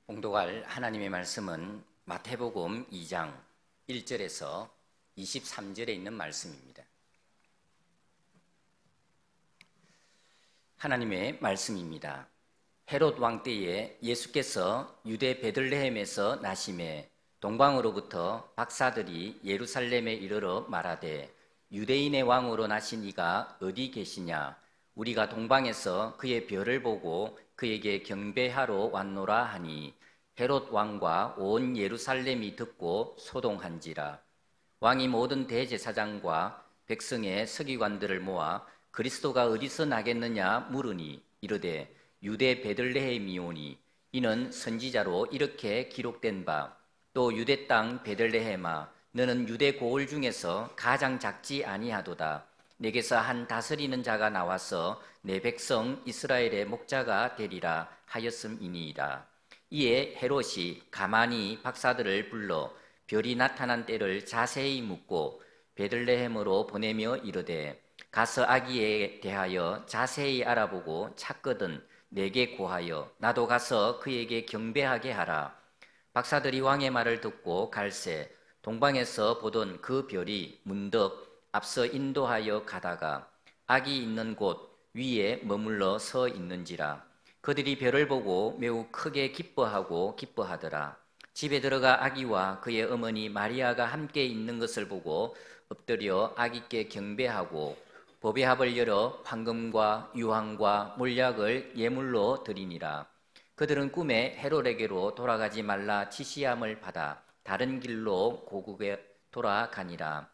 봉독할 하나님의 말씀은 마태복음 2장 1절에서 23절에 있는 말씀입니다. 하나님의 말씀입니다. 헤롯 왕 때에 예수께서 유대 베들레헴에서 나심에 동방으로부터 박사들이 예루살렘에 이르러 말하되 유대인의 왕으로 나신 이가 어디 계시냐? 우리가 동방에서 그의 별을 보고 그에게 경배하러 왔노라 하니 헤롯 왕과 온 예루살렘이 듣고 소동한지라. 왕이 모든 대제사장과 백성의 서기관들을 모아 그리스도가 어디서 나겠느냐 물으니 이르되 유대 베들레헴이오니 이는 선지자로 이렇게 기록된 바 또 유대 땅 베들레헴아 너는 유대 고을 중에서 가장 작지 아니하도다. 내게서 한 다스리는 자가 나와서 내 백성 이스라엘의 목자가 되리라 하였음이니이다. 이에 헤롯이 가만히 박사들을 불러 별이 나타난 때를 자세히 묻고 베들레헴으로 보내며 이르되 가서 아기에 대하여 자세히 알아보고 찾거든 내게 고하여 나도 가서 그에게 경배하게 하라. 박사들이 왕의 말을 듣고 갈새 동방에서 보던 그 별이 문득 앞서 인도하여 가다가 아기 있는 곳 위에 머물러 서 있는지라. 그들이 별을 보고 매우 크게 기뻐하더라. 집에 들어가 아기와 그의 어머니 마리아가 함께 있는 것을 보고 엎드려 아기께 경배하고 보배합을 열어 황금과 유황과 몰약을 예물로 드리니라. 그들은 꿈에 헤롯에게로 돌아가지 말라 지시함을 받아 다른 길로 고국에 돌아가니라.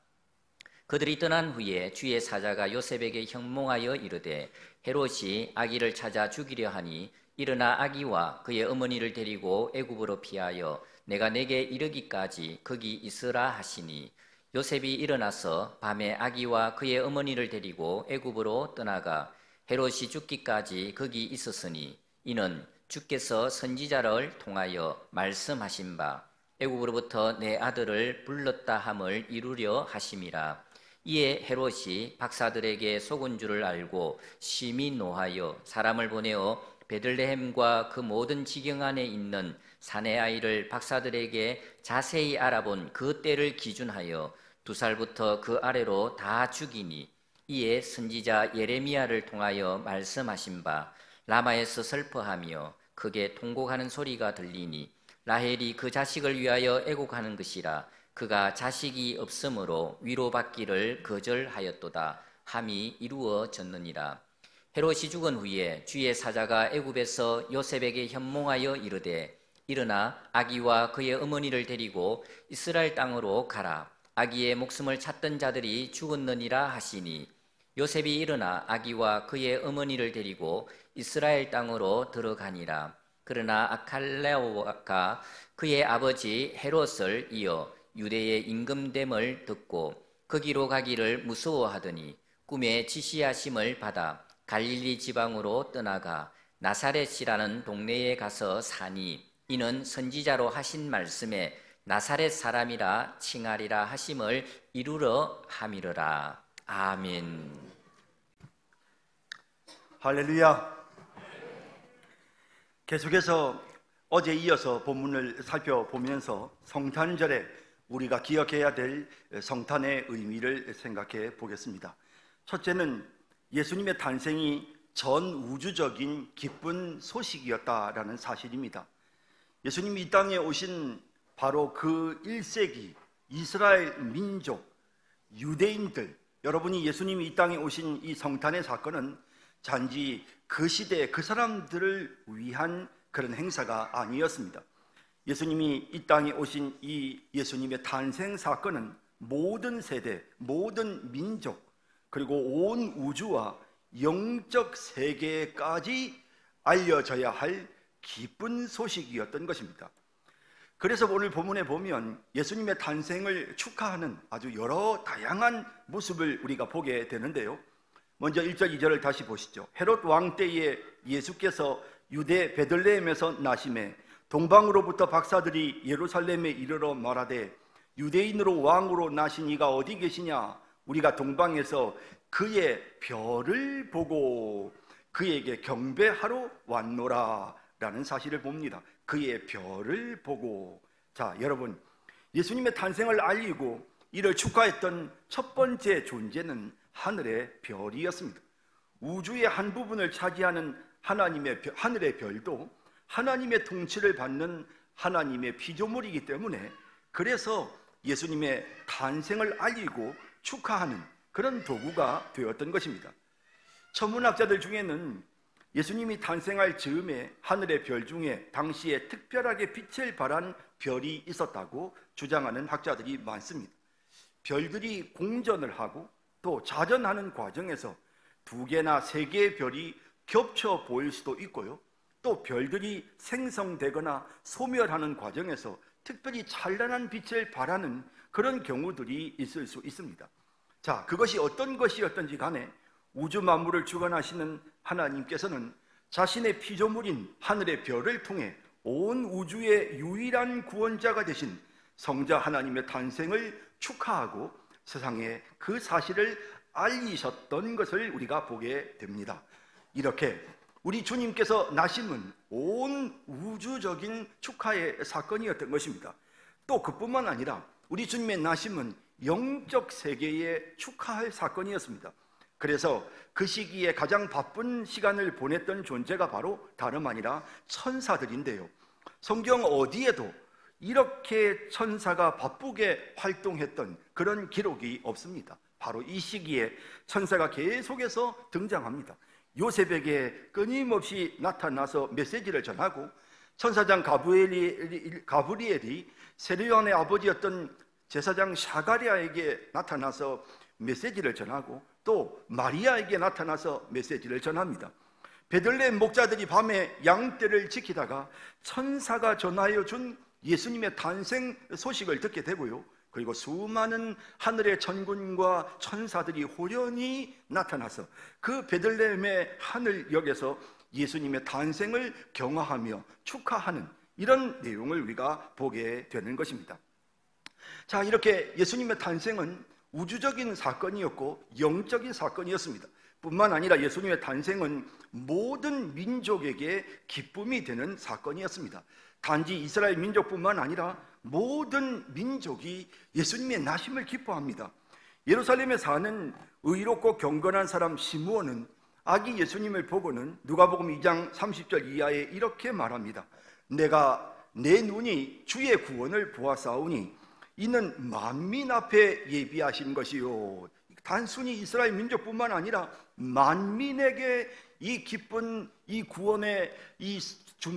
그들이 떠난 후에 주의 사자가 요셉에게 형몽하여 이르되 헤롯이 아기를 찾아 죽이려 하니 일어나 아기와 그의 어머니를 데리고 애굽으로 피하여 내가 내게 이르기까지 거기 있으라 하시니 요셉이 일어나서 밤에 아기와 그의 어머니를 데리고 애굽으로 떠나가 헤롯이 죽기까지 거기 있었으니 이는 주께서 선지자를 통하여 말씀하신 바 애굽으로부터 내 아들을 불렀다 함을 이루려 하심이라. 이에 헤롯이 박사들에게 속은 줄을 알고 심히 노하여 사람을 보내어 베들레헴과 그 모든 지경 안에 있는 사내 아이를 박사들에게 자세히 알아본 그 때를 기준하여 2살부터 그 아래로 다 죽이니 이에 선지자 예레미야를 통하여 말씀하신 바 라마에서 슬퍼하며 크게 통곡하는 소리가 들리니 라헬이 그 자식을 위하여 애곡하는 것이라. 그가 자식이 없으므로 위로받기를 거절하였도다 함이 이루어졌느니라. 헤롯이 죽은 후에 주의 사자가 애굽에서 요셉에게 현몽하여 이르되 일어나 아기와 그의 어머니를 데리고 이스라엘 땅으로 가라. 아기의 목숨을 찾던 자들이 죽었느니라 하시니 요셉이 일어나 아기와 그의 어머니를 데리고 이스라엘 땅으로 들어가니라. 그러나 아칼레오가 그의 아버지 헤롯을 이어 유대의 임금됨을 듣고 거기로 가기를 무서워하더니 꿈에 지시하심을 받아 갈릴리 지방으로 떠나가 나사렛이라는 동네에 가서 사니 이는 선지자로 하신 말씀에 나사렛 사람이라 칭하리라 하심을 이루러 함이러라. 아멘. 할렐루야. 계속해서 어제 이어서 본문을 살펴보면서 성탄절에 우리가 기억해야 될 성탄의 의미를 생각해 보겠습니다. 첫째는 예수님의 탄생이 전 우주적인 기쁜 소식이었다라는 사실입니다. 예수님이 이 땅에 오신 바로 그 1세기 이스라엘 민족, 유대인들, 여러분이 예수님이 이 땅에 오신 이 성탄의 사건은 단지 그 시대 그 사람들을 위한 그런 행사가 아니었습니다. 예수님이 이 땅에 오신 이 예수님의 탄생 사건은 모든 세대, 모든 민족, 그리고 온 우주와 영적 세계까지 알려져야 할 기쁜 소식이었던 것입니다. 그래서 오늘 본문에 보면 예수님의 탄생을 축하하는 아주 여러 다양한 모습을 우리가 보게 되는데요. 먼저 1절 2절을 다시 보시죠. 헤롯 왕 때에 예수께서 유대 베들레헴에서 나심에 동방으로부터 박사들이 예루살렘에 이르러 말하되 유대인으로 왕으로 나신 이가 어디 계시냐? 우리가 동방에서 그의 별을 보고 그에게 경배하러 왔노라 라는 사실을 봅니다. 그의 별을 보고. 자, 여러분, 예수님의 탄생을 알리고 이를 축하했던 첫 번째 존재는 하늘의 별이었습니다. 우주의 한 부분을 차지하는 하늘의 별도 하나님의 통치를 받는 하나님의 피조물이기 때문에, 그래서 예수님의 탄생을 알리고 축하하는 그런 도구가 되었던 것입니다. 천문학자들 중에는 예수님이 탄생할 즈음에 하늘의 별 중에 당시에 특별하게 빛을 발한 별이 있었다고 주장하는 학자들이 많습니다. 별들이 공전을 하고 또 자전하는 과정에서 2개나 3개의 별이 겹쳐 보일 수도 있고요, 또 별들이 생성되거나 소멸하는 과정에서 특별히 찬란한 빛을 발하는 그런 경우들이 있을 수 있습니다. 자, 그것이 어떤 것이었든지 간에 우주 만물을 주관하시는 하나님께서는 자신의 피조물인 하늘의 별을 통해 온 우주의 유일한 구원자가 되신 성자 하나님의 탄생을 축하하고 세상에 그 사실을 알리셨던 것을 우리가 보게 됩니다. 이렇게 우리 주님께서 나심은 온 우주적인 축하의 사건이었던 것입니다. 또 그뿐만 아니라 우리 주님의 나심은 영적 세계에 축하할 사건이었습니다. 그래서 그 시기에 가장 바쁜 시간을 보냈던 존재가 바로 다름 아니라 천사들인데요, 성경 어디에도 이렇게 천사가 바쁘게 활동했던 그런 기록이 없습니다. 바로 이 시기에 천사가 계속해서 등장합니다. 요셉에게 끊임없이 나타나서 메시지를 전하고, 천사장 가브리엘이 세례요한의 아버지였던 제사장 샤가리아에게 나타나서 메시지를 전하고, 또 마리아에게 나타나서 메시지를 전합니다. 베들레헴 목자들이 밤에 양떼를 지키다가 천사가 전하여 준 예수님의 탄생 소식을 듣게 되고요, 그리고 수많은 하늘의 천군과 천사들이 호련히 나타나서 그 베들레헴의 하늘역에서 예수님의 탄생을 경화하며 축하하는 이런 내용을 우리가 보게 되는 것입니다. 자, 이렇게 예수님의 탄생은 우주적인 사건이었고 영적인 사건이었습니다. 뿐만 아니라 예수님의 탄생은 모든 민족에게 기쁨이 되는 사건이었습니다. 단지 이스라엘 민족뿐만 아니라 모든 민족이 예수님의 나심을 기뻐합니다. 예루살렘에 사는 의롭고 경건한 사람 시므온은 아기 예수님을 보고는 누가복음 2장 30절 이하에 이렇게 말합니다. 내가 내 눈이 주의 구원을 보았사오니 이는 만민 앞에 예비하신 것이요. 단순히 이스라엘 민족뿐만 아니라 만민에게 이 기쁜 이 구원의 이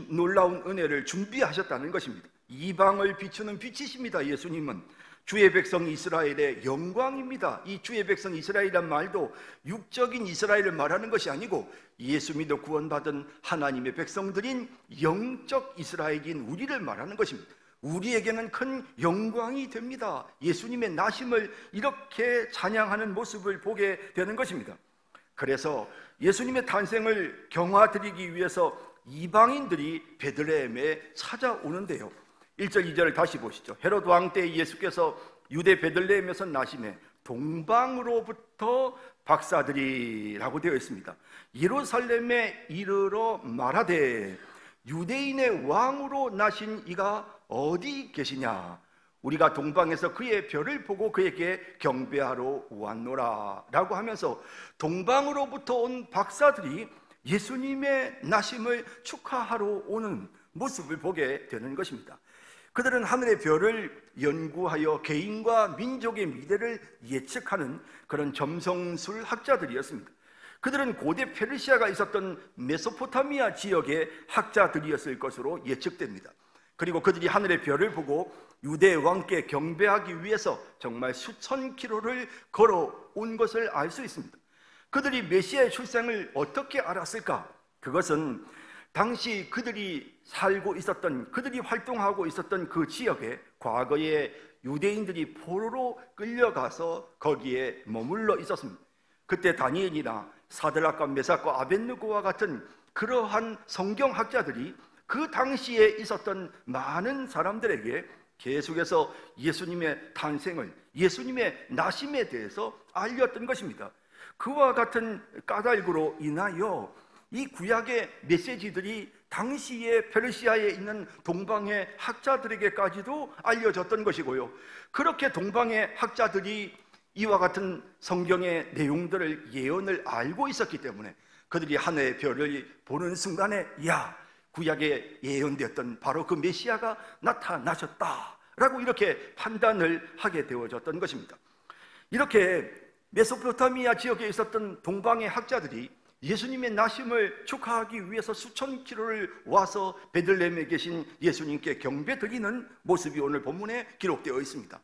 놀라운 은혜를 준비하셨다는 것입니다. 이방을 비추는 빛이십니다. 예수님은 주의 백성 이스라엘의 영광입니다. 이 주의 백성 이스라엘이란 말도 육적인 이스라엘을 말하는 것이 아니고 예수 믿어 구원받은 하나님의 백성들인 영적 이스라엘인 우리를 말하는 것입니다. 우리에게는 큰 영광이 됩니다. 예수님의 나심을 이렇게 찬양하는 모습을 보게 되는 것입니다. 그래서 예수님의 탄생을 경화드리기 위해서 이방인들이 베들레헴에 찾아오는데요, 1절 2절을 다시 보시죠. 헤롯 왕 때 예수께서 유대 베들레헴에서 나시매 동방으로부터 박사들이라고 되어 있습니다. 예루살렘에 이르러 말하되 유대인의 왕으로 나신 이가 어디 계시냐? 우리가 동방에서 그의 별을 보고 그에게 경배하러 왔노라 라고 하면서 동방으로부터 온 박사들이 예수님의 나심을 축하하러 오는 모습을 보게 되는 것입니다. 그들은 하늘의 별을 연구하여 개인과 민족의 미래를 예측하는 그런 점성술 학자들이었습니다. 그들은 고대 페르시아가 있었던 메소포타미아 지역의 학자들이었을 것으로 예측됩니다. 그리고 그들이 하늘의 별을 보고 유대 왕께 경배하기 위해서 정말 수천 킬로를 걸어온 것을 알 수 있습니다. 그들이 메시아의 출생을 어떻게 알았을까? 그것은 당시 그들이 살고 있었던, 그들이 활동하고 있었던 그 지역에 과거에 유대인들이 포로로 끌려가서 거기에 머물러 있었습니다. 그때 다니엘이나 사드락과 메삭과 아벳느고와 같은 그러한 성경학자들이 그 당시에 있었던 많은 사람들에게 계속해서 예수님의 탄생을, 예수님의 나심에 대해서 알렸던 것입니다. 그와 같은 까닭으로 인하여 이 구약의 메시지들이 당시에 페르시아에 있는 동방의 학자들에게까지도 알려졌던 것이고요. 그렇게 동방의 학자들이 이와 같은 성경의 내용들을 예언을 알고 있었기 때문에 그들이 하늘의 별을 보는 순간에 야, 구약에 예언되었던 바로 그 메시아가 나타나셨다라고 이렇게 판단을 하게 되어졌던 것입니다. 이렇게 메소포타미아 지역에 있었던 동방의 학자들이 예수님의 나심을 축하하기 위해서 수천 킬로를 와서 베들레헴에 계신 예수님께 경배 드리는 모습이 오늘 본문에 기록되어 있습니다.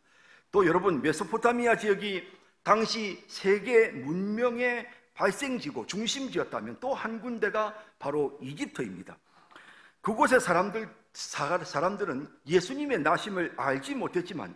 또 여러분, 메소포타미아 지역이 당시 세계 문명의 발생지고 중심지였다면 또 한 군데가 바로 이집트입니다. 그곳의 사람들은 예수님의 나심을 알지 못했지만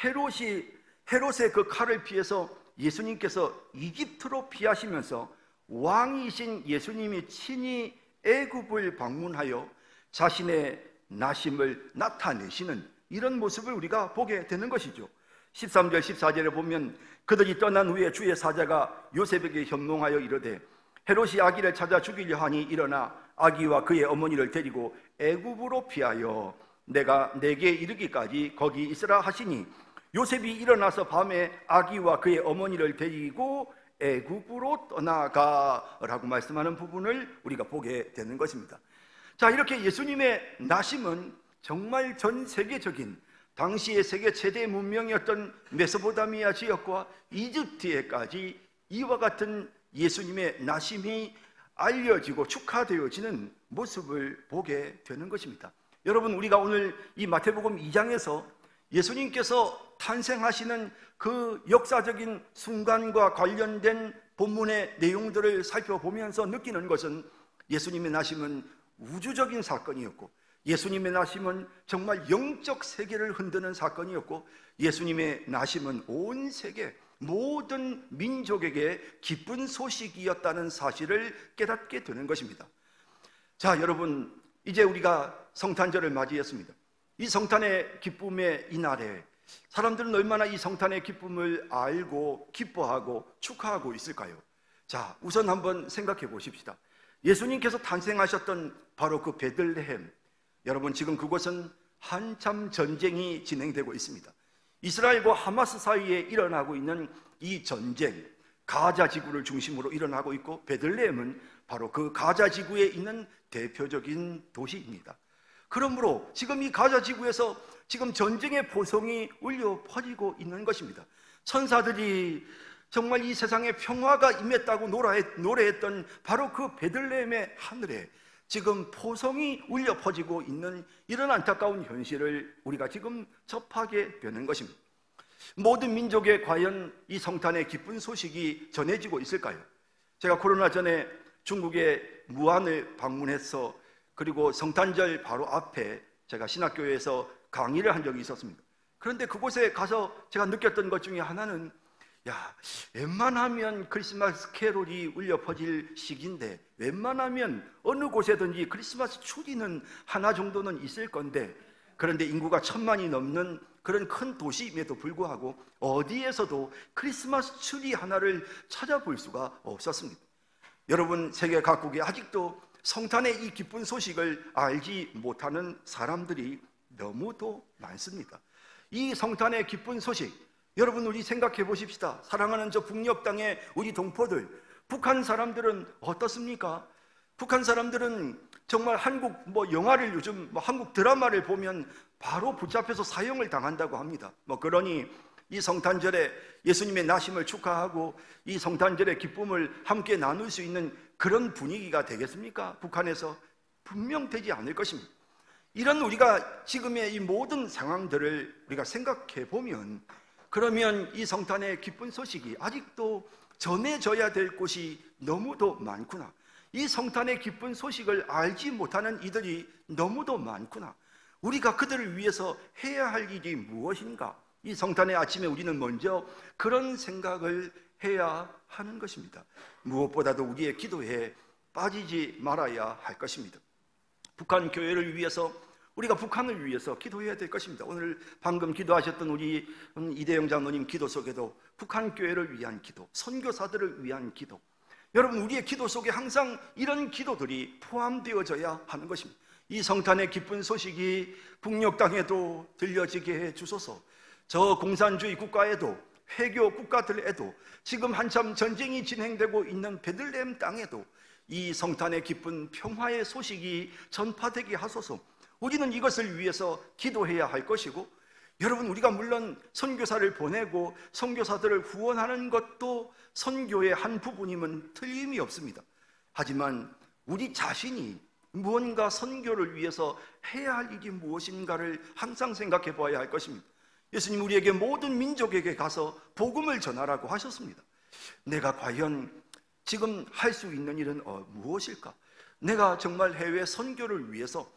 헤롯의 그 칼을 피해서 예수님께서 이집트로 피하시면서 왕이신 예수님이 친히 애굽을 방문하여 자신의 나심을 나타내시는 이런 모습을 우리가 보게 되는 것이죠. 13절 14절에 보면 그들이 떠난 후에 주의 사자가 요셉에게 현몽하여 이르되 헤롯이 아기를 찾아 죽이려 하니 일어나 아기와 그의 어머니를 데리고 애굽으로 피하여 내가 내게 이르기까지 거기 있으라 하시니 요셉이 일어나서 밤에 아기와 그의 어머니를 데리고 애굽으로 떠나가라고 말씀하는 부분을 우리가 보게 되는 것입니다. 자, 이렇게 예수님의 나심은 정말 전 세계적인 당시의 세계 최대 문명이었던 메소포타미아 지역과 이집트에까지 이와 같은 예수님의 나심이 알려지고 축하되어지는 모습을 보게 되는 것입니다. 여러분, 우리가 오늘 이 마태복음 2장에서 예수님께서 탄생하시는 그 역사적인 순간과 관련된 본문의 내용들을 살펴보면서 느끼는 것은 예수님의 나심은 우주적인 사건이었고 예수님의 나심은 정말 영적 세계를 흔드는 사건이었고 예수님의 나심은 온 세계 모든 민족에게 기쁜 소식이었다는 사실을 깨닫게 되는 것입니다. 자, 여러분, 이제 우리가 성탄절을 맞이했습니다. 이 성탄의 기쁨의 이날에 사람들은 얼마나 이 성탄의 기쁨을 알고 기뻐하고 축하하고 있을까요? 자, 우선 한번 생각해 보십시다. 예수님께서 탄생하셨던 바로 그 베들레헴, 여러분, 지금 그곳은 한참 전쟁이 진행되고 있습니다. 이스라엘과 하마스 사이에 일어나고 있는 이 전쟁, 가자 지구를 중심으로 일어나고 있고 베들레헴은 바로 그 가자 지구에 있는 대표적인 도시입니다. 그러므로 지금 이 가자 지구에서 지금 전쟁의 포성이 울려 퍼지고 있는 것입니다. 천사들이 정말 이 세상에 평화가 임했다고 노래했던 바로 그 베들레헴의 하늘에 지금 포성이 울려 퍼지고 있는 이런 안타까운 현실을 우리가 지금 접하게 되는 것입니다. 모든 민족에 과연 이 성탄의 기쁜 소식이 전해지고 있을까요? 제가 코로나 전에 중국의 무안을 방문해서 그리고 성탄절 바로 앞에 제가 신학교에서 강의를 한 적이 있었습니다. 그런데 그곳에 가서 제가 느꼈던 것 중에 하나는 웬만하면 크리스마스 캐롤이 울려 퍼질 시기인데 웬만하면 어느 곳에든지 크리스마스 추리는 하나 정도는 있을 건데 그런데 인구가 1000만이 넘는 그런 큰 도시임에도 불구하고 어디에서도 크리스마스 추리 하나를 찾아볼 수가 없었습니다. 여러분, 세계 각국에 아직도 성탄의 이 기쁜 소식을 알지 못하는 사람들이 너무도 많습니다. 이 성탄의 기쁜 소식, 여러분, 우리 생각해 보십시다. 사랑하는 저 북녘 땅의 우리 동포들, 북한 사람들은 어떻습니까? 북한 사람들은 정말 한국 영화를 요즘 한국 드라마를 보면 바로 붙잡혀서 사형을 당한다고 합니다. 그러니 이 성탄절에 예수님의 나심을 축하하고 이 성탄절의 기쁨을 함께 나눌 수 있는 그런 분위기가 되겠습니까? 북한에서 분명 되지 않을 것입니다. 이런 우리가 지금의 이 모든 상황들을 우리가 생각해 보면 그러면 이 성탄의 기쁜 소식이 아직도 전해져야 될 곳이 너무도 많구나. 이 성탄의 기쁜 소식을 알지 못하는 이들이 너무도 많구나. 우리가 그들을 위해서 해야 할 일이 무엇인가? 이 성탄의 아침에 우리는 먼저 그런 생각을 해야 하는 것입니다. 무엇보다도 우리의 기도에 빠지지 말아야 할 것입니다. 북한 교회를 위해서, 우리가 북한을 위해서 기도해야 될 것입니다. 오늘 방금 기도하셨던 우리 이대영 장로님 기도 속에도 북한 교회를 위한 기도, 선교사들을 위한 기도, 여러분, 우리의 기도 속에 항상 이런 기도들이 포함되어져야 하는 것입니다. 이 성탄의 기쁜 소식이 북녘 땅에도 들려지게 해 주소서. 저 공산주의 국가에도, 회교 국가들에도, 지금 한참 전쟁이 진행되고 있는 베들레헴 땅에도 이 성탄의 기쁜 평화의 소식이 전파되게 하소서. 우리는 이것을 위해서 기도해야 할 것이고, 여러분, 우리가 물론 선교사를 보내고 선교사들을 후원하는 것도 선교의 한 부분임은 틀림이 없습니다. 하지만 우리 자신이 무언가 선교를 위해서 해야 할 일이 무엇인가를 항상 생각해 봐야 할 것입니다. 예수님 우리에게 모든 민족에게 가서 복음을 전하라고 하셨습니다. 내가 과연 지금 할 수 있는 일은 무엇일까? 내가 정말 해외 선교를 위해서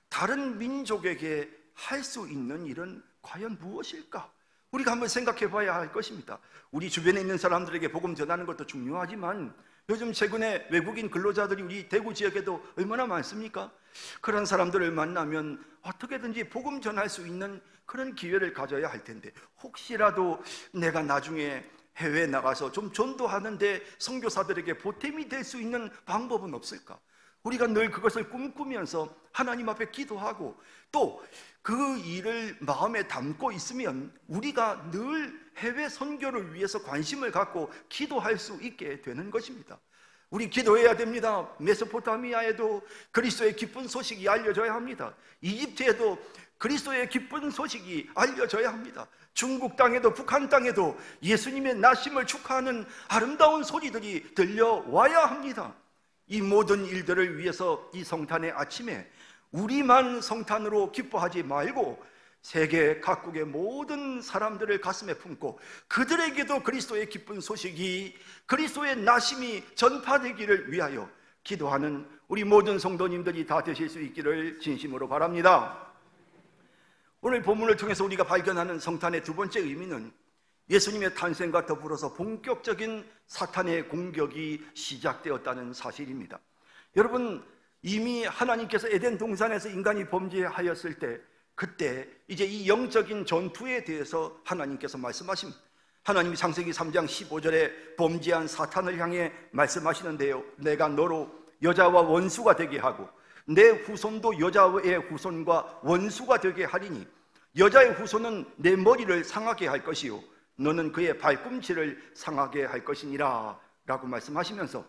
다른 민족에게 할 수 있는 일은 과연 무엇일까? 우리가 한번 생각해 봐야 할 것입니다. 우리 주변에 있는 사람들에게 복음 전하는 것도 중요하지만 요즘 최근에 외국인 근로자들이 우리 대구 지역에도 얼마나 많습니까? 그런 사람들을 만나면 어떻게든지 복음 전할 수 있는 그런 기회를 가져야 할 텐데, 혹시라도 내가 나중에 해외에 나가서 좀 전도하는데 선교사들에게 보탬이 될 수 있는 방법은 없을까? 우리가 늘 그것을 꿈꾸면서 하나님 앞에 기도하고 또 그 일을 마음에 담고 있으면 우리가 늘 해외 선교를 위해서 관심을 갖고 기도할 수 있게 되는 것입니다. 우리 기도해야 됩니다. 메소포타미아에도 그리스도의 기쁜 소식이 알려져야 합니다. 이집트에도 그리스도의 기쁜 소식이 알려져야 합니다. 중국 땅에도 북한 땅에도 예수님의 나심을 축하하는 아름다운 소리들이 들려와야 합니다. 이 모든 일들을 위해서 이 성탄의 아침에 우리만 성탄으로 기뻐하지 말고 세계 각국의 모든 사람들을 가슴에 품고 그들에게도 그리스도의 기쁜 소식이, 그리스도의 나심이 전파되기를 위하여 기도하는 우리 모든 성도님들이 다 되실 수 있기를 진심으로 바랍니다. 오늘 본문을 통해서 우리가 발견하는 성탄의 두 번째 의미는 예수님의 탄생과 더불어서 본격적인 사탄의 공격이 시작되었다는 사실입니다. 여러분, 이미 하나님께서 에덴 동산에서 인간이 범죄하였을 때, 그때 이제 이 영적인 전투에 대해서 하나님께서 말씀하십니다. 하나님이 창세기 3장 15절에 범죄한 사탄을 향해 말씀하시는데요, 내가 너로 여자와 원수가 되게 하고 내 후손도 여자의 후손과 원수가 되게 하리니 여자의 후손은 내 머리를 상하게 할 것이요 너는 그의 발꿈치를 상하게 할 것이니라 라고 말씀하시면서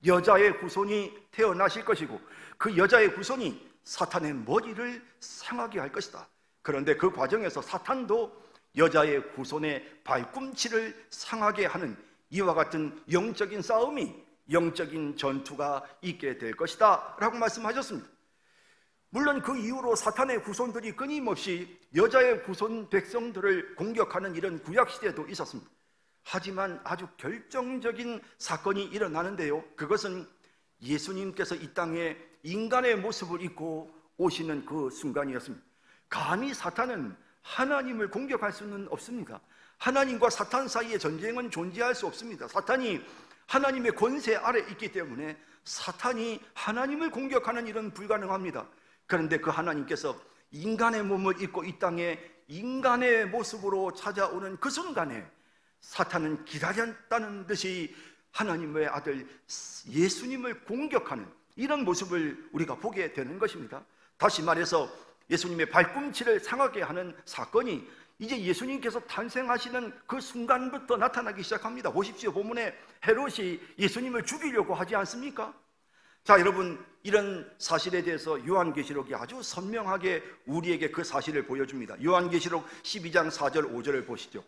여자의 후손이 태어나실 것이고 그 여자의 후손이 사탄의 머리를 상하게 할 것이다. 그런데 그 과정에서 사탄도 여자의 후손의 발꿈치를 상하게 하는 이와 같은 영적인 싸움이, 영적인 전투가 있게 될 것이다 라고 말씀하셨습니다. 물론 그 이후로 사탄의 후손들이 끊임없이 여자의 후손 백성들을 공격하는 이런 구약시대도 있었습니다. 하지만 아주 결정적인 사건이 일어나는데요, 그것은 예수님께서 이 땅에 인간의 모습을 입고 오시는 그 순간이었습니다. 감히 사탄은 하나님을 공격할 수는 없습니다. 하나님과 사탄 사이의 전쟁은 존재할 수 없습니다. 사탄이 하나님의 권세 아래 있기 때문에 사탄이 하나님을 공격하는 일은 불가능합니다. 그런데 그 하나님께서 인간의 몸을 입고 이 땅에 인간의 모습으로 찾아오는 그 순간에 사탄은 기다렸다는 듯이 하나님의 아들 예수님을 공격하는 이런 모습을 우리가 보게 되는 것입니다. 다시 말해서 예수님의 발꿈치를 상하게 하는 사건이 이제 예수님께서 탄생하시는 그 순간부터 나타나기 시작합니다. 보십시오. 본문에 헤롯이 예수님을 죽이려고 하지 않습니까? 자, 여러분, 이런 사실에 대해서 요한계시록이 아주 선명하게 우리에게 그 사실을 보여줍니다. 요한계시록 12장 4절 5절을 보시죠.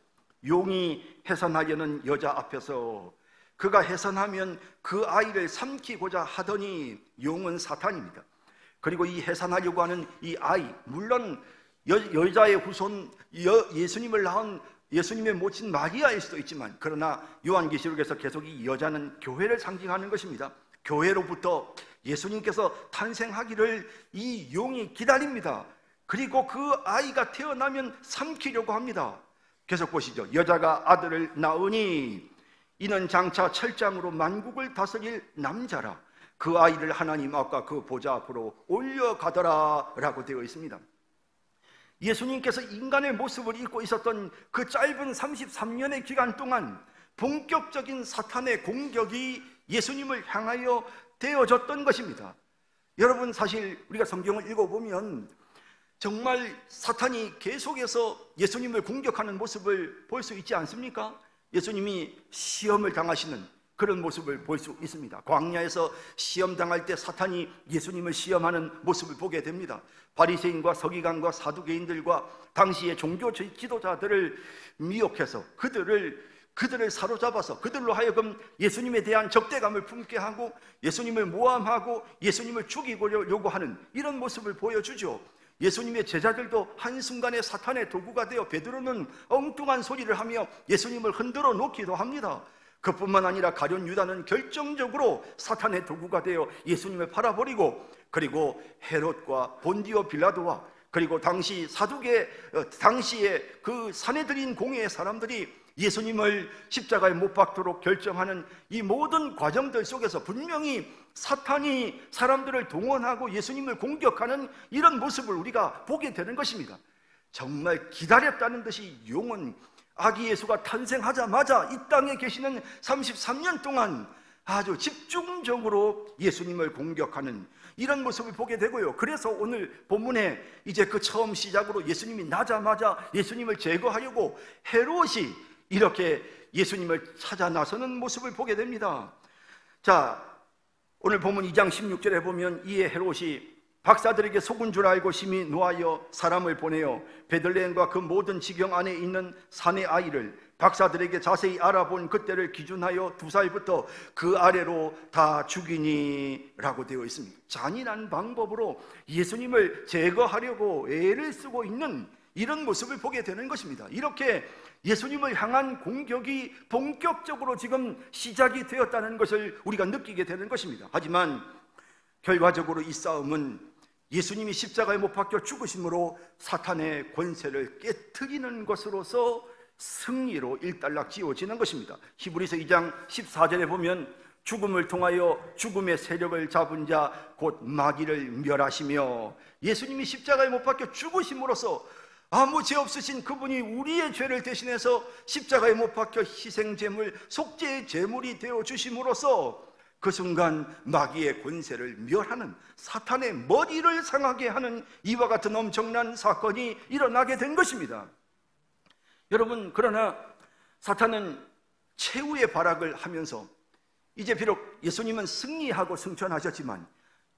용이 해산하려는 여자 앞에서 그가 해산하면 그 아이를 삼키고자 하더니, 용은 사탄입니다. 그리고 이 해산하려고 하는 이 아이, 물론 여자의 후손 예수님을 낳은 예수님의 모친 마리아일 수도 있지만, 그러나 요한계시록에서 계속 이 여자는 교회를 상징하는 것입니다. 교회로부터 예수님께서 탄생하기를 이 용이 기다립니다. 그리고 그 아이가 태어나면 삼키려고 합니다. 계속 보시죠. 여자가 아들을 낳으니 이는 장차 철장으로 만국을 다스릴 남자라. 그 아이를 하나님 앞과 그 보좌 앞으로 올려가더라 라고 되어 있습니다. 예수님께서 인간의 모습을 입고 있었던 그 짧은 33년의 기간 동안 본격적인 사탄의 공격이 예수님을 향하여 되어졌던 것입니다. 여러분, 사실 우리가 성경을 읽어보면 정말 사탄이 계속해서 예수님을 공격하는 모습을 볼 수 있지 않습니까? 예수님이 시험을 당하시는 그런 모습을 볼 수 있습니다. 광야에서 시험 당할 때 사탄이 예수님을 시험하는 모습을 보게 됩니다. 바리새인과 서기관과 사두개인들과 당시의 종교 지도자들을 미혹해서 그들을 사로잡아서 그들로 하여금 예수님에 대한 적대감을 품게 하고 예수님을 모함하고 예수님을 죽이려고 하는 이런 모습을 보여주죠. 예수님의 제자들도 한순간에 사탄의 도구가 되어 베드로는 엉뚱한 소리를 하며 예수님을 흔들어 놓기도 합니다. 그뿐만 아니라 가룟 유다는 결정적으로 사탄의 도구가 되어 예수님을 팔아버리고, 그리고 헤롯과 본디오 빌라도와 그리고 당시에 그 사내들인 공회의 사람들이 예수님을 십자가에 못 박도록 결정하는 이 모든 과정들 속에서 분명히 사탄이 사람들을 동원하고 예수님을 공격하는 이런 모습을 우리가 보게 되는 것입니다. 정말 기다렸다는 듯이 용은 아기 예수가 탄생하자마자 이 땅에 계시는 33년 동안 아주 집중적으로 예수님을 공격하는 이런 모습을 보게 되고요. 그래서 오늘 본문에 이제 그 처음 시작으로 예수님이 나자마자 예수님을 제거하려고 헤롯이 이렇게 예수님을 찾아 나서는 모습을 보게 됩니다. 자, 오늘 본문 2장 16절에 보면 이에 헤롯이 박사들에게 속은 줄 알고 심히 노하여 사람을 보내어 베들레헴과 그 모든 지경 안에 있는 산의 아이를 박사들에게 자세히 알아본 그때를 기준하여 2살부터 그 아래로 다 죽이니 라고 되어 있습니다. 잔인한 방법으로 예수님을 제거하려고 애를 쓰고 있는 이런 모습을 보게 되는 것입니다. 이렇게 예수님을 향한 공격이 본격적으로 지금 시작이 되었다는 것을 우리가 느끼게 되는 것입니다. 하지만 결과적으로 이 싸움은 예수님이 십자가에 못 박혀 죽으심으로 사탄의 권세를 깨트리는 것으로서 승리로 일단락 지어지는 것입니다. 히브리서 2장 14절에 보면 죽음을 통하여 죽음의 세력을 잡은 자 곧 마귀를 멸하시며, 예수님이 십자가에 못 박혀 죽으심으로써 아무 죄 없으신 그분이 우리의 죄를 대신해서 십자가에 못 박혀 희생제물, 속죄의 제물이 되어 주심으로써 그 순간 마귀의 권세를 멸하는, 사탄의 머리를 상하게 하는 이와 같은 엄청난 사건이 일어나게 된 것입니다. 여러분, 그러나 사탄은 최후의 발악을 하면서 이제 비록 예수님은 승리하고 승천하셨지만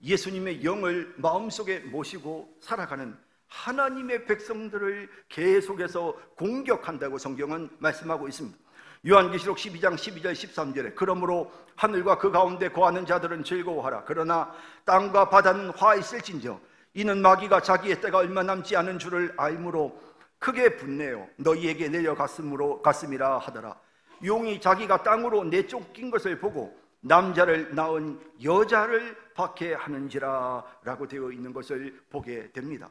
예수님의 영을 마음속에 모시고 살아가는 하나님의 백성들을 계속해서 공격한다고 성경은 말씀하고 있습니다. 요한계시록 12장 12절 13절에 그러므로 하늘과 그 가운데 거하는 자들은 즐거워하라. 그러나 땅과 바다는 화 있을진저 이는 마귀가 자기의 때가 얼마 남지 않은 줄을 알므로 크게 분내어 너희에게 내려갔음이라 하더라. 용이 자기가 땅으로 내쫓긴 것을 보고 남자를 낳은 여자를 박해하는지라 라고 되어 있는 것을 보게 됩니다.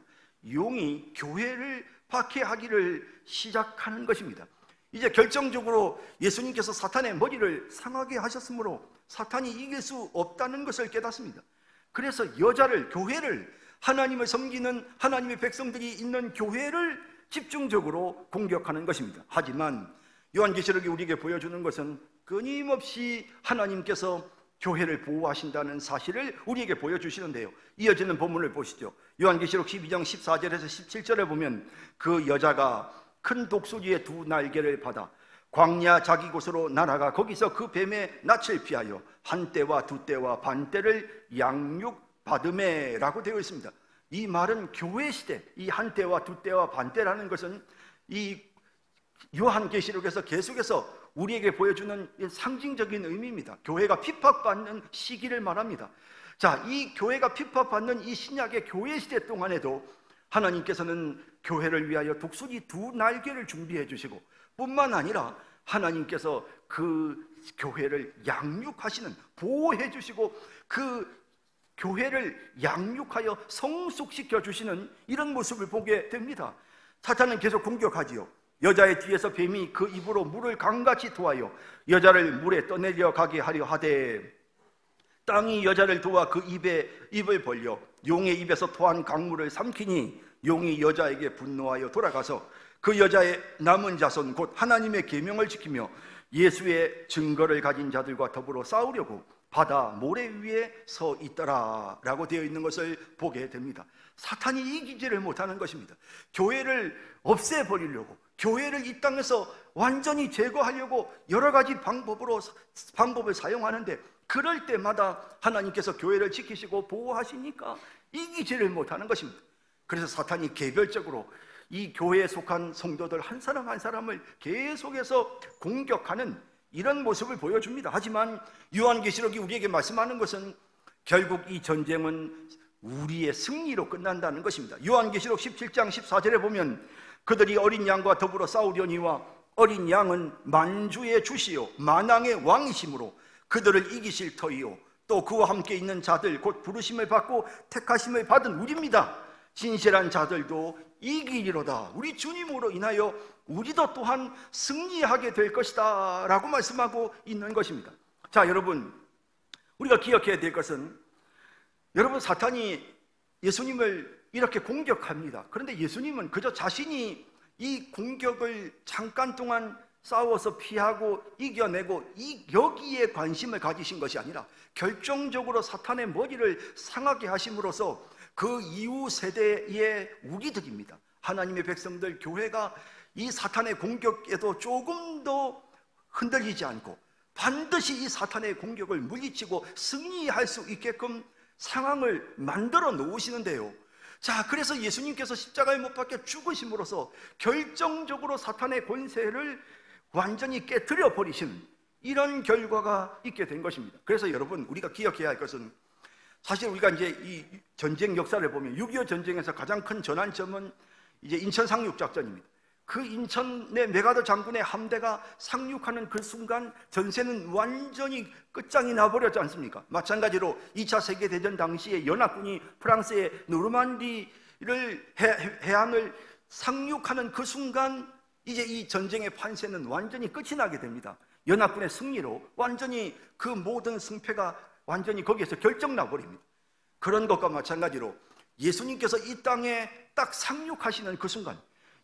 용이 교회를 박해하기를 시작하는 것입니다. 이제 결정적으로 예수님께서 사탄의 머리를 상하게 하셨으므로 사탄이 이길 수 없다는 것을 깨닫습니다. 그래서 여자를, 교회를, 하나님을 섬기는 하나님의 백성들이 있는 교회를 집중적으로 공격하는 것입니다. 하지만 요한계시록이 우리에게 보여주는 것은 끊임없이 하나님께서 교회를 보호하신다는 사실을 우리에게 보여주시는데요. 이어지는 본문을 보시죠. 요한계시록 12장 14절에서 17절에 보면 그 여자가 큰 독수리의 2 날개를 받아 광야 자기 곳으로 날아가 거기서 그 뱀의 낯을 피하여 1때와 2때와 반때를 양육받음에 라고 되어 있습니다. 이 말은 교회 시대, 이 1때와 2때와 반때라는 것은 이 요한계시록에서 계속해서 우리에게 보여주는 상징적인 의미입니다. 교회가 핍박받는 시기를 말합니다. 자, 이 교회가 핍박받는 이 신약의 교회 시대 동안에도 하나님께서는 교회를 위하여 독수리 2 날개를 준비해 주시고 뿐만 아니라 하나님께서 그 교회를 양육하시는, 보호해 주시고 그 교회를 양육하여 성숙시켜 주시는 이런 모습을 보게 됩니다. 사탄은 계속 공격하지요. 여자의 뒤에서 뱀이 그 입으로 물을 강같이 토하여 여자를 물에 떠내려 가게 하려 하되 땅이 여자를 도와 그 입을 벌려 용의 입에서 토한 강물을 삼키니 용이 여자에게 분노하여 돌아가서 그 여자의 남은 자손 곧 하나님의 계명을 지키며 예수의 증거를 가진 자들과 더불어 싸우려고 바다 모래 위에 서 있더라라고 되어 있는 것을 보게 됩니다. 사탄이 이기지를 못하는 것입니다. 교회를 없애버리려고, 교회를 이 땅에서 완전히 제거하려고 여러 가지 방법을 사용하는데, 그럴 때마다 하나님께서 교회를 지키시고 보호하시니까 이기지를 못하는 것입니다. 그래서 사탄이 개별적으로 이 교회에 속한 성도들 한 사람 한 사람을 계속해서 공격하는 이런 모습을 보여줍니다. 하지만 요한계시록이 우리에게 말씀하는 것은 결국 이 전쟁은 우리의 승리로 끝난다는 것입니다. 요한계시록 17장 14절에 보면 그들이 어린 양과 더불어 싸우려니와 어린 양은 만주의 주시요 만왕의 왕이시므로 그들을 이기실 터이요 또 그와 함께 있는 자들 곧 부르심을 받고 택하심을 받은 우리입니다. 진실한 자들도 이기리로다. 우리 주님으로 인하여 우리도 또한 승리하게 될 것이다 라고 말씀하고 있는 것입니다. 자, 여러분, 우리가 기억해야 될 것은, 여러분, 사탄이 예수님을 이렇게 공격합니다. 그런데 예수님은 그저 자신이 이 공격을 잠깐 동안 싸워서 피하고 이겨내고 여기에 관심을 가지신 것이 아니라 결정적으로 사탄의 머리를 상하게 하심으로써 그 이후 세대의 우리들입니다. 하나님의 백성들, 교회가 이 사탄의 공격에도 조금 더 흔들리지 않고 반드시 이 사탄의 공격을 물리치고 승리할 수 있게끔 상황을 만들어 놓으시는데요. 자, 그래서 예수님께서 십자가에 못 박혀 죽으심으로써 결정적으로 사탄의 권세를 완전히 깨뜨려 버리신 이런 결과가 있게 된 것입니다. 그래서 여러분, 우리가 기억해야 할 것은, 사실 우리가 이제 이 전쟁 역사를 보면 6.25 전쟁에서 가장 큰 전환점은 이제 인천 상륙작전입니다. 그 인천의 메가더 장군의 함대가 상륙하는 그 순간 전세는 완전히 끝장이 나버렸지 않습니까? 마찬가지로 2차 세계대전 당시에 연합군이 프랑스의 노르만디를 해안을 상륙하는 그 순간 이제 이 전쟁의 판세는 완전히 끝이 나게 됩니다. 연합군의 승리로 완전히 그 모든 승패가 완전히 거기에서 결정나버립니다. 그런 것과 마찬가지로 예수님께서 이 땅에 딱 상륙하시는 그 순간,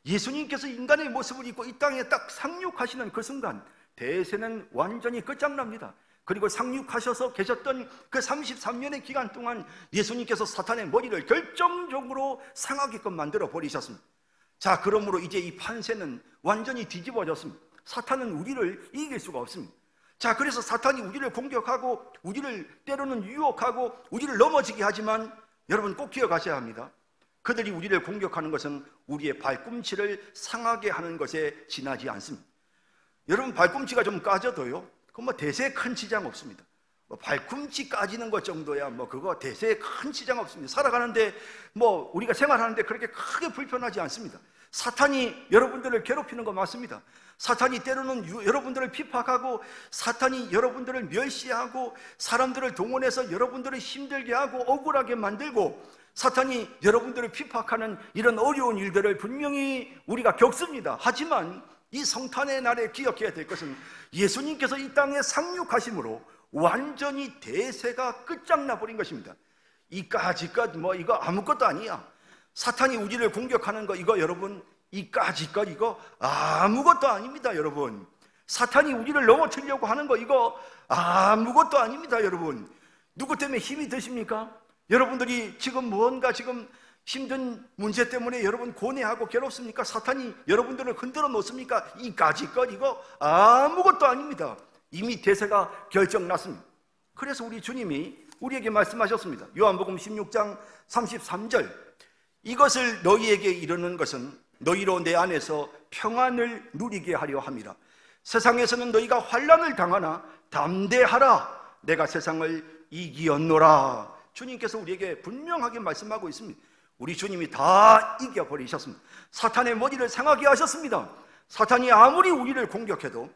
예수님께서 인간의 모습을 입고 이 땅에 딱 상륙하시는 그 순간 대세는 완전히 끝장납니다. 그리고 상륙하셔서 계셨던 그 33년의 기간 동안 예수님께서 사탄의 머리를 결정적으로 상하게끔 만들어 버리셨습니다. 자, 그러므로 이제 이 판세는 완전히 뒤집어졌습니다. 사탄은 우리를 이길 수가 없습니다. 자, 그래서 사탄이 우리를 공격하고 우리를 때로는 유혹하고 우리를 넘어지게 하지만 여러분 꼭 기억하셔야 합니다. 그들이 우리를 공격하는 것은 우리의 발꿈치를 상하게 하는 것에 지나지 않습니다. 여러분, 발꿈치가 좀 까져도요, 그건 뭐 대세에 큰 지장 없습니다. 뭐 발꿈치 까지는 것 정도야 뭐 그거 대세에 큰 지장 없습니다. 살아가는데 뭐 우리가 생활하는데 그렇게 크게 불편하지 않습니다. 사탄이 여러분들을 괴롭히는 거 맞습니다. 사탄이 때로는 여러분들을 핍박하고 사탄이 여러분들을 멸시하고 사람들을 동원해서 여러분들을 힘들게 하고 억울하게 만들고 사탄이 여러분들을 핍박하는 이런 어려운 일들을 분명히 우리가 겪습니다. 하지만 이 성탄의 날에 기억해야 될 것은 예수님께서 이 땅에 상륙하심으로 완전히 대세가 끝장나 버린 것입니다. 이까짓것 뭐 이거 아무것도 아니야. 사탄이 우리를 공격하는 거 이거 여러분 이까짓것 이거 아무것도 아닙니다. 여러분, 사탄이 우리를 넘어뜨리려고 하는 거 이거 아무것도 아닙니다. 여러분, 누구 때문에 힘이 드십니까? 여러분들이 지금 뭔가 지금 힘든 문제 때문에 여러분 고뇌하고 괴롭습니까? 사탄이 여러분들을 흔들어 놓습니까? 이까짓것 이거 아무것도 아닙니다. 이미 대세가 결정났습니다. 그래서 우리 주님이 우리에게 말씀하셨습니다. 요한복음 16장 33절, 이것을 너희에게 이르는 것은 너희로 내 안에서 평안을 누리게 하려 함이라. 세상에서는 너희가 환난을 당하나 담대하라, 내가 세상을 이기었노라. 주님께서 우리에게 분명하게 말씀하고 있습니다. 우리 주님이 다 이겨버리셨습니다. 사탄의 머리를 상하게 하셨습니다. 사탄이 아무리 우리를 공격해도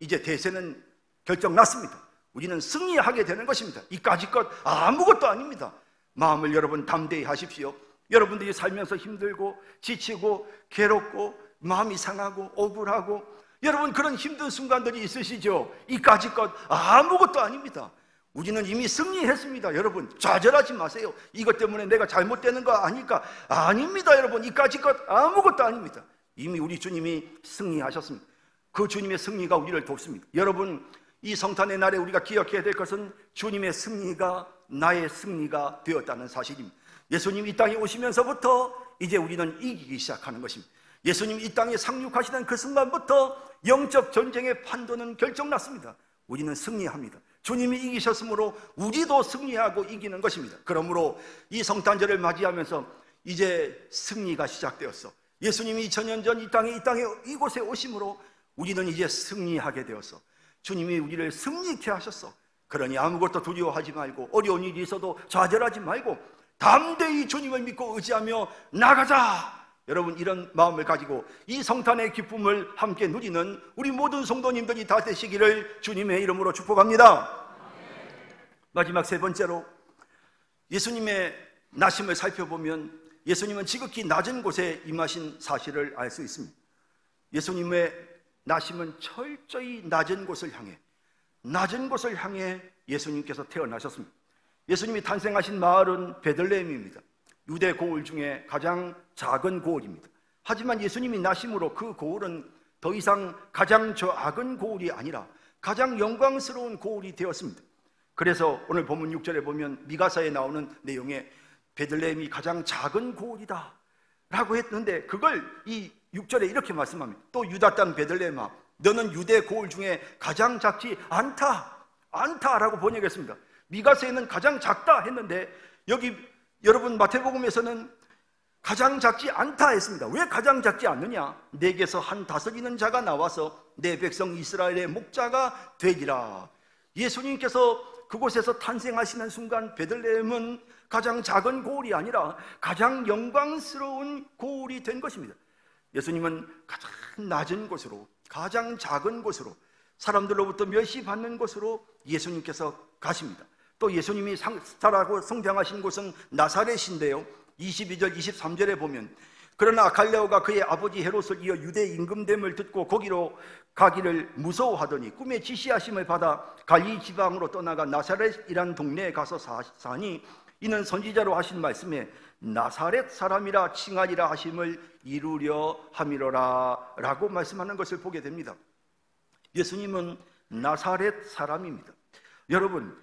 이제 대세는 결정났습니다. 우리는 승리하게 되는 것입니다. 이까짓것 아무것도 아닙니다. 마음을 여러분 담대히 하십시오. 여러분들이 살면서 힘들고 지치고 괴롭고 마음이 상하고 억울하고 여러분 그런 힘든 순간들이 있으시죠? 이까짓것 아무것도 아닙니다. 우리는 이미 승리했습니다. 여러분 좌절하지 마세요. 이것 때문에 내가 잘못되는 거 아니까 아닙니다. 여러분 이까짓것 아무것도 아닙니다. 이미 우리 주님이 승리하셨습니다. 그 주님의 승리가 우리를 돕습니다. 여러분, 이 성탄의 날에 우리가 기억해야 될 것은 주님의 승리가 나의 승리가 되었다는 사실입니다. 예수님이 이 땅에 오시면서부터 이제 우리는 이기기 시작하는 것입니다. 예수님이 이 땅에 상륙하시는 그 순간부터 영적 전쟁의 판도는 결정났습니다. 우리는 승리합니다. 주님이 이기셨으므로 우리도 승리하고 이기는 것입니다. 그러므로 이 성탄절을 맞이하면서 이제 승리가 시작되었어. 예수님이 2000년 전 이 땅에 이곳에 오심으로 우리는 이제 승리하게 되었어. 주님이 우리를 승리케 하셨어. 그러니 아무것도 두려워하지 말고, 어려운 일이 있어도 좌절하지 말고 담대히 주님을 믿고 의지하며 나가자. 여러분, 이런 마음을 가지고 이 성탄의 기쁨을 함께 누리는 우리 모든 성도님들이 다 되시기를 주님의 이름으로 축복합니다. 마지막 세 번째로, 예수님의 나심을 살펴보면 예수님은 지극히 낮은 곳에 임하신 사실을 알 수 있습니다. 예수님의 나심은 철저히 낮은 곳을 향해 예수님께서 태어나셨습니다. 예수님이 탄생하신 마을은 베들레헴입니다. 유대 고을 중에 가장 작은 고을입니다. 하지만 예수님이 나심으로 그 고을은 더 이상 가장 작은 고을이 아니라 가장 영광스러운 고을이 되었습니다. 그래서 오늘 본문 6절에 보면 미가서에 나오는 내용에 베들레헴이 가장 작은 고을이다 라고 했는데, 그걸 이 6절에 이렇게 말씀합니다. 또 유다 땅 베들레헴아, 너는 유대 고을 중에 가장 작지 않다라고 번역했습니다. 미가서에는 가장 작다 했는데 여기 여러분 마태복음에서는 가장 작지 않다 했습니다. 왜 가장 작지 않느냐? 내게서 한 다스리는 자가 나와서 내 백성 이스라엘의 목자가 되리라. 예수님께서 그곳에서 탄생하시는 순간 베들레헴은 가장 작은 고을이 아니라 가장 영광스러운 고을이 된 것입니다. 예수님은 가장 낮은 곳으로, 가장 작은 곳으로, 사람들로부터 멸시받는 곳으로 예수님께서 가십니다. 또 예수님이 자라고 성장하신 곳은 나사렛인데요, 22절 23절에 보면 그러나 갈레오가 그의 아버지 헤롯을 이어 유대 임금됨을 듣고 거기로 가기를 무서워하더니 꿈에 지시하심을 받아 갈릴리 지방으로 떠나가 나사렛이란 동네에 가서 사니 이는 선지자로 하신 말씀에 나사렛 사람이라 칭하리라 하심을 이루려 함이로라 라고 말씀하는 것을 보게 됩니다. 예수님은 나사렛 사람입니다. 여러분,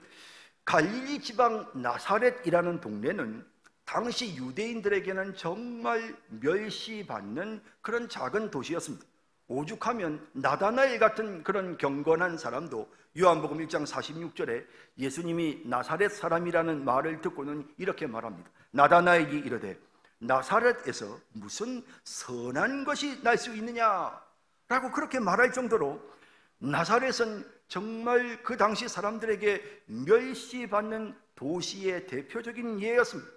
갈릴리 지방 나사렛이라는 동네는 당시 유대인들에게는 정말 멸시받는 그런 작은 도시였습니다. 오죽하면 나다나엘 같은 그런 경건한 사람도 요한복음 1장 46절에 예수님이 나사렛 사람이라는 말을 듣고는 이렇게 말합니다. 나다나엘이 이르되 나사렛에서 무슨 선한 것이 날 수 있느냐 라고 그렇게 말할 정도로 나사렛은 정말 그 당시 사람들에게 멸시받는 도시의 대표적인 예였습니다.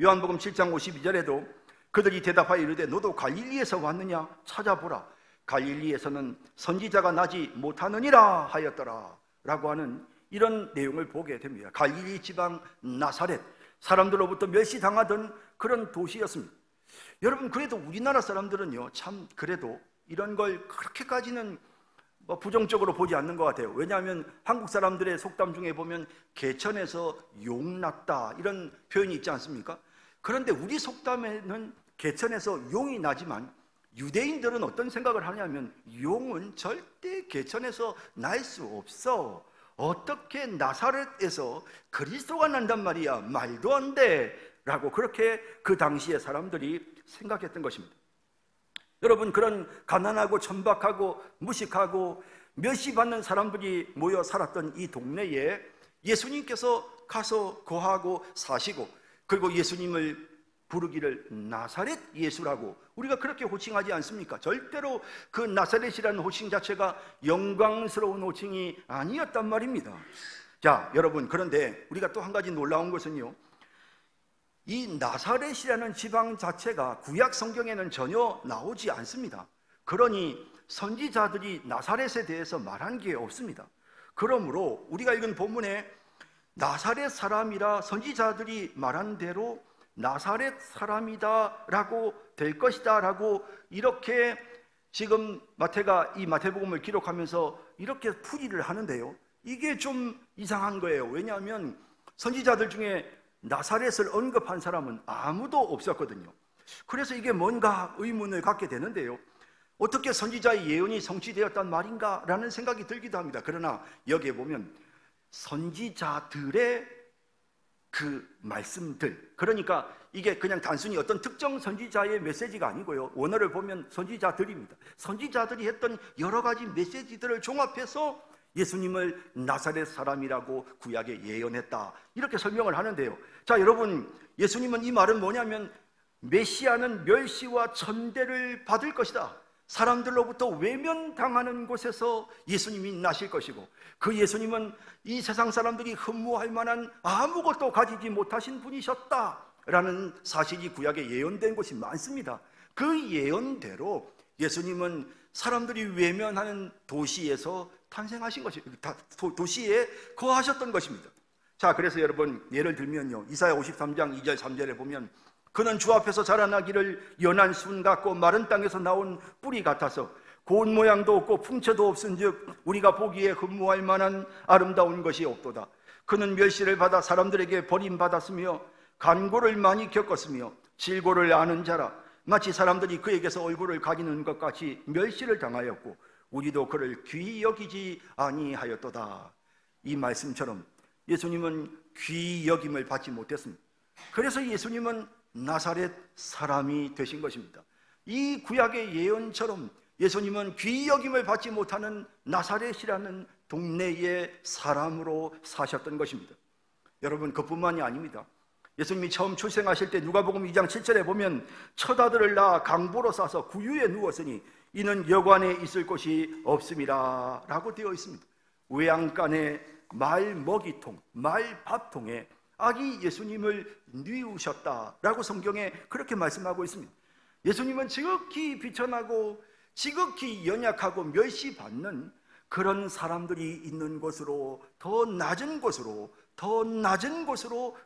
요한복음 7장 52절에도 그들이 대답하여 이르되 너도 갈릴리에서 왔느냐? 찾아보라. 갈릴리에서는 선지자가 나지 못하느니라 하였더라 라고 하는 이런 내용을 보게 됩니다. 갈릴리 지방 나사렛, 사람들로부터 멸시당하던 그런 도시였습니다. 여러분, 그래도 우리나라 사람들은요, 참 그래도 이런 걸 그렇게까지는 부정적으로 보지 않는 것 같아요. 왜냐하면 한국 사람들의 속담 중에 보면 개천에서 용 났다 이런 표현이 있지 않습니까? 그런데 우리 속담에는 개천에서 용이 나지만 유대인들은 어떤 생각을 하냐면 용은 절대 개천에서 날 수 없어. 어떻게 나사렛에서 그리스도가 난단 말이야. 말도 안 돼 라고 그렇게 그 당시에 사람들이 생각했던 것입니다. 여러분, 그런 가난하고 천박하고 무식하고 멸시받는 사람들이 모여 살았던 이 동네에 예수님께서 가서 거하고 사시고, 그리고 예수님을 부르기를 나사렛 예수라고 우리가 그렇게 호칭하지 않습니까? 절대로 그 나사렛이라는 호칭 자체가 영광스러운 호칭이 아니었단 말입니다. 자, 여러분, 그런데 우리가 또 한 가지 놀라운 것은요, 이 나사렛이라는 지방 자체가 구약 성경에는 전혀 나오지 않습니다. 그러니 선지자들이 나사렛에 대해서 말한 게 없습니다. 그러므로 우리가 읽은 본문에 나사렛 사람이라 선지자들이 말한 대로 나사렛 사람이다 라고 될 것이다 라고 이렇게 지금 마태가 이 마태복음을 기록하면서 이렇게 풀이를 하는데요, 이게 좀 이상한 거예요. 왜냐하면 선지자들 중에 나사렛을 언급한 사람은 아무도 없었거든요. 그래서 이게 뭔가 의문을 갖게 되는데요, 어떻게 선지자의 예언이 성취되었단 말인가 라는 생각이 들기도 합니다. 그러나 여기에 보면 선지자들의 그 말씀들, 그러니까 이게 그냥 단순히 어떤 특정 선지자의 메시지가 아니고요, 원어를 보면 선지자들입니다. 선지자들이 했던 여러 가지 메시지들을 종합해서 예수님을 나사렛 사람이라고 구약에 예언했다, 이렇게 설명을 하는데요. 자, 여러분, 예수님은 이 말은 뭐냐면 메시아는 멸시와 천대를 받을 것이다, 사람들로부터 외면당하는 곳에서 예수님이 나실 것이고, 그 예수님은 이 세상 사람들이 흠모할 만한 아무것도 가지지 못하신 분이셨다 라는 사실이 구약에 예언된 것이 많습니다. 그 예언대로 예수님은 사람들이 외면하는 도시에서 탄생하신 것이, 도시에 거하셨던 것입니다. 자, 그래서 여러분, 예를 들면요, 이사야 53장 2절 3절에 보면 그는 주 앞에서 자라나기를 연한 순 같고 마른 땅에서 나온 뿌리 같아서 고운 모양도 없고 풍채도 없은즉 우리가 보기에 흠모할 만한 아름다운 것이 없도다. 그는 멸시를 받아 사람들에게 버림받았으며 간고를 많이 겪었으며 질고를 아는 자라. 마치 사람들이 그에게서 얼굴을 가리는 것 같이 멸시를 당하였고 우리도 그를 귀히 여기지 아니하였도다. 이 말씀처럼 예수님은 귀히 여김을 받지 못했습니다. 그래서 예수님은 나사렛 사람이 되신 것입니다. 이 구약의 예언처럼 예수님은 귀히 여김을 받지 못하는 나사렛이라는 동네의 사람으로 사셨던 것입니다. 여러분, 그뿐만이 아닙니다. 예수님이 처음 출생하실 때 누가복음 2장 7절에 보면 첫 아들을 낳아 강보로 싸서 구유에 누웠으니 이는 여관에 있을 곳이 없음이라 라고 되어 있습니다. 외양간에 말 먹이통, 말 밥통에 아기 예수님을 뉘우셨다라고 성경에 그렇게 말씀하고 있습니다. 예수님은 지극히 비천하고 지극히 연약하고 멸시받는 그런 사람들이 있는 곳으로 더 낮은 곳으로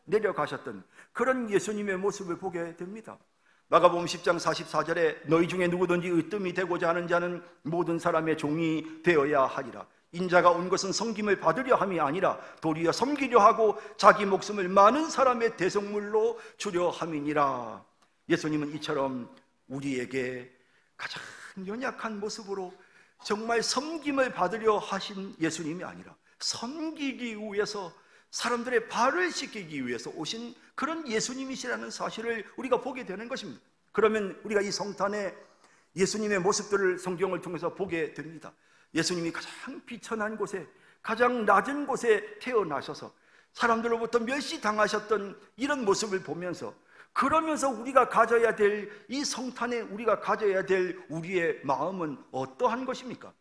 내려가셨던 그런 예수님의 모습을 보게 됩니다. 마가복음 10장 44절에 너희 중에 누구든지 으뜸이 되고자 하는 자는 모든 사람의 종이 되어야 하리라. 인자가 온 것은 섬김을 받으려 함이 아니라 도리어 섬기려 하고 자기 목숨을 많은 사람의 대속물로 주려 함이니라. 예수님은 이처럼 우리에게 가장 연약한 모습으로 정말 섬김을 받으려 하신 예수님이 아니라 섬기기 위해서, 사람들의 발을 씻기기 위해서 오신 그런 예수님이시라는 사실을 우리가 보게 되는 것입니다. 그러면 우리가 이 성탄에 예수님의 모습들을 성경을 통해서 보게 됩니다. 예수님이 가장 비천한 곳에, 가장 낮은 곳에 태어나셔서 사람들로부터 멸시당하셨던 이런 모습을 보면서, 그러면서 우리가 가져야 될 이 성탄에 우리가 가져야 될 우리의 마음은 어떠한 것입니까?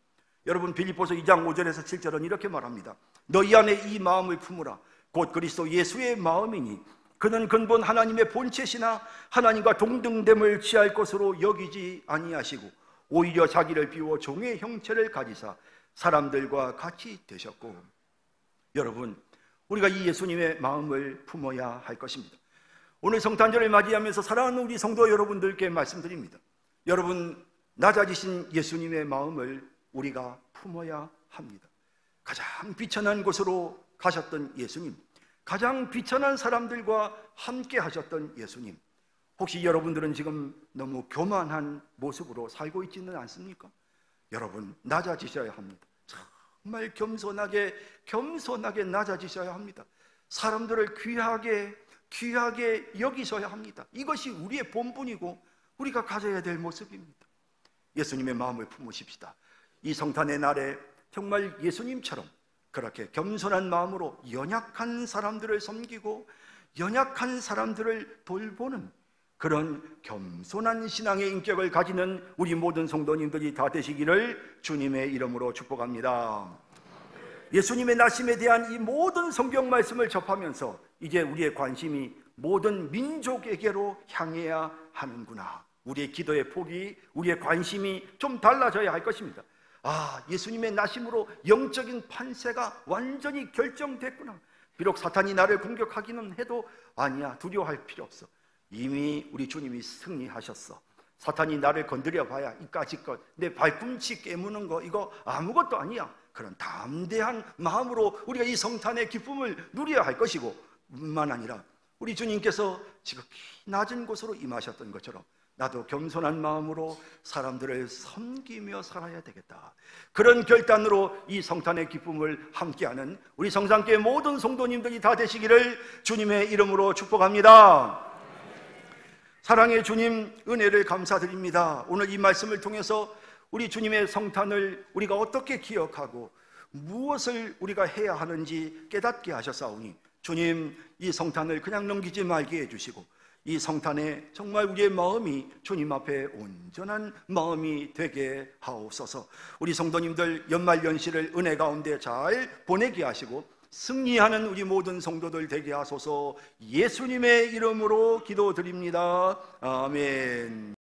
여러분, 빌립보서 2장 5절에서 7절은 이렇게 말합니다. 너희 안에 이 마음을 품으라. 곧 그리스도 예수의 마음이니 그는 근본 하나님의 본체시나 하나님과 동등됨을 취할 것으로 여기지 아니하시고 오히려 자기를 비워 종의 형체를 가지사 사람들과 같이 되셨고. 여러분, 우리가 이 예수님의 마음을 품어야 할 것입니다. 오늘 성탄절을 맞이하면서 사랑하는 우리 성도 여러분들께 말씀드립니다. 여러분, 낮아지신 예수님의 마음을 우리가 품어야 합니다. 가장 비천한 곳으로 가셨던 예수님, 가장 비천한 사람들과 함께 하셨던 예수님, 혹시 여러분들은 지금 너무 교만한 모습으로 살고 있지는 않습니까? 여러분, 낮아지셔야 합니다. 정말 겸손하게 낮아지셔야 합니다. 사람들을 귀하게 여기셔야 합니다. 이것이 우리의 본분이고 우리가 가져야 될 모습입니다. 예수님의 마음을 품으십시다. 이 성탄의 날에 정말 예수님처럼 그렇게 겸손한 마음으로 연약한 사람들을 섬기고 연약한 사람들을 돌보는 그런 겸손한 신앙의 인격을 가지는 우리 모든 성도님들이 다 되시기를 주님의 이름으로 축복합니다. 예수님의 나심에 대한 이 모든 성경 말씀을 접하면서 이제 우리의 관심이 모든 민족에게로 향해야 하는구나. 우리의 기도의 폭이, 우리의 관심이 좀 달라져야 할 것입니다. 예수님의 나심으로 영적인 판세가 완전히 결정됐구나. 비록 사탄이 나를 공격하기는 해도 아니야, 두려워할 필요 없어. 이미 우리 주님이 승리하셨어. 사탄이 나를 건드려 봐야 이까짓 것, 내 발꿈치 깨무는 거, 이거 아무것도 아니야. 그런 담대한 마음으로 우리가 이 성탄의 기쁨을 누려야 할 것이고, 뿐만 아니라 우리 주님께서 지극히 낮은 곳으로 임하셨던 것처럼 나도 겸손한 마음으로 사람들을 섬기며 살아야 되겠다. 그런 결단으로 이 성탄의 기쁨을 함께하는 우리 성산교회 모든 성도님들이 다 되시기를 주님의 이름으로 축복합니다. 사랑의 주님, 은혜를 감사드립니다. 오늘 이 말씀을 통해서 우리 주님의 성탄을 우리가 어떻게 기억하고 무엇을 우리가 해야 하는지 깨닫게 하셨사오니 주님, 이 성탄을 그냥 넘기지 말게 해주시고 이 성탄에 정말 우리의 마음이 주님 앞에 온전한 마음이 되게 하옵소서. 우리 성도님들 연말연시를 은혜 가운데 잘 보내게 하시고 승리하는 우리 모든 성도들 되게 하소서. 예수님의 이름으로 기도드립니다. 아멘.